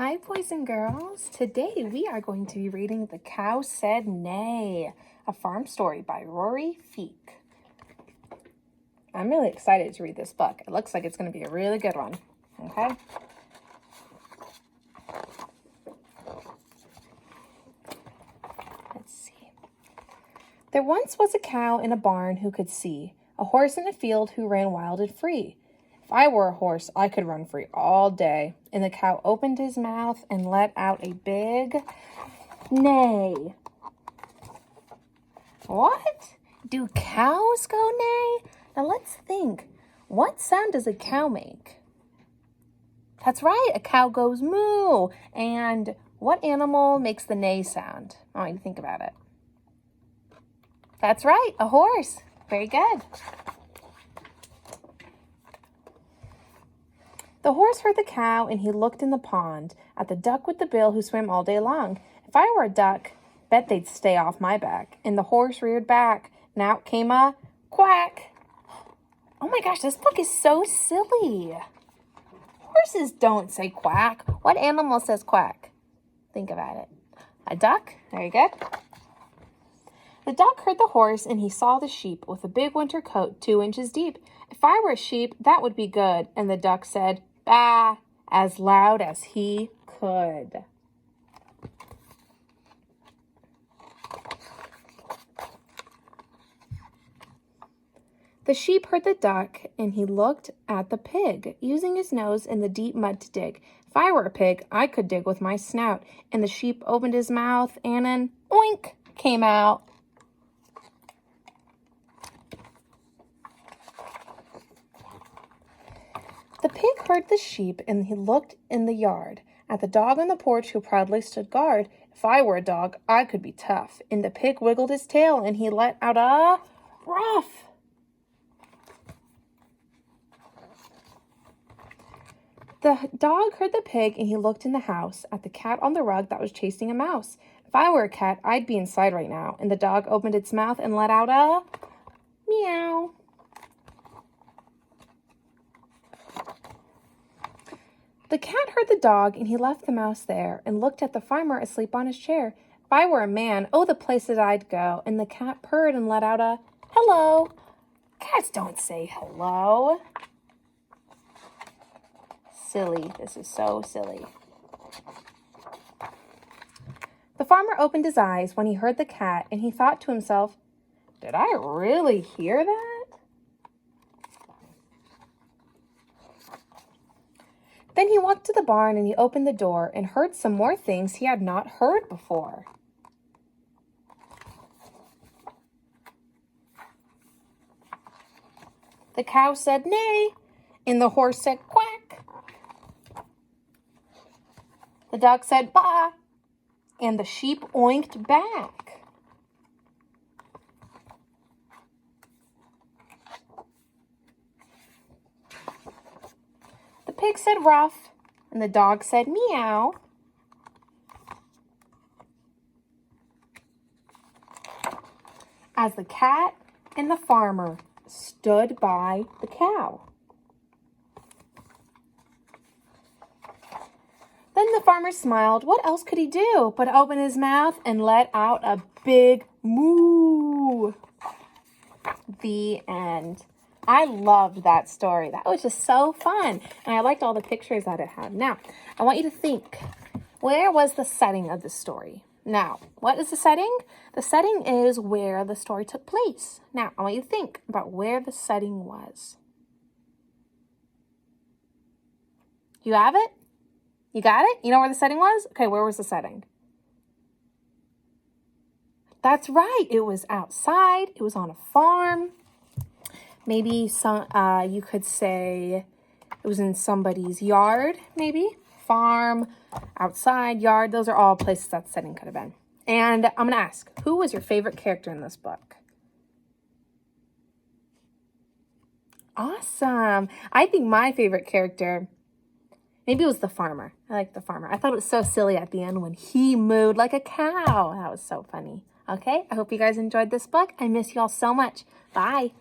Hi, boys and girls. Today we are going to be reading The Cow Said Neigh, a farm story by Rory, Feek. I'm really excited to read this book. It looks like it's going to be a really good one. Okay? Let's see. There once was a cow in a barn who could see, a horse in a field who ran wild and free. If I were a horse, I could run free all day. And the cow opened his mouth and let out a big neigh. What? Do cows go neigh? Now let's think. What sound does a cow make? That's right, a cow goes moo. And what animal makes the neigh sound? I want you to think about it. That's right, a horse. Very good. The horse heard the cow, and he looked in the pond at the duck with the bill who swam all day long. If I were a duck, bet they'd stay off my back. And the horse reared back, and out came a quack. Oh my gosh, this book is so silly. Horses don't say quack. What animal says quack? Think about it. A duck? Very good. The duck heard the horse, and he saw the sheep with a big winter coat 2 inches deep. If I were a sheep, that would be good. And the duck said, "Bah," as loud as he could. The sheep heard the duck, and he looked at the pig, using his nose in the deep mud to dig. If I were a pig, I could dig with my snout. And the sheep opened his mouth, and an oink came out. The pig heard the sheep, and he looked in the yard at the dog on the porch who proudly stood guard. If I were a dog, I could be tough. And the pig wiggled his tail, and he let out a ruff. The dog heard the pig, and he looked in the house at the cat on the rug that was chasing a mouse. If I were a cat, I'd be inside right now. And the dog opened its mouth and let out a meow. The cat heard the dog, and he left the mouse there and looked at the farmer asleep on his chair. If I were a man, oh, the places I'd go. And the cat purred and let out a hello. Cats don't say hello. Silly. This is so silly. The farmer opened his eyes when he heard the cat, and he thought to himself, did I really hear that? Then he walked to the barn, and he opened the door and heard some more things he had not heard before. The cow said neigh, and the horse said quack. The dog said bah, and the sheep oinked back. The pig said ruff, and the dog said meow. As the cat and the farmer stood by the cow. Then the farmer smiled. What else could he do but open his mouth and let out a big moo? The end. I loved that story. That was just so fun. And I liked all the pictures that it had. Now, I want you to think, where was the setting of the story? Now, what is the setting? The setting is where the story took place. Now, I want you to think about where the setting was. You have it? You got it? You know where the setting was? Okay, where was the setting? That's right. It was outside. It was on a farm. Maybe you could say it was in somebody's yard, maybe. Farm, outside, yard. Those are all places that setting could have been. And I'm going to ask, who was your favorite character in this book? Awesome. I think my favorite character, maybe it was the farmer. I like the farmer. I thought it was so silly at the end when he mooed like a cow. That was so funny. Okay, I hope you guys enjoyed this book. I miss you all so much. Bye.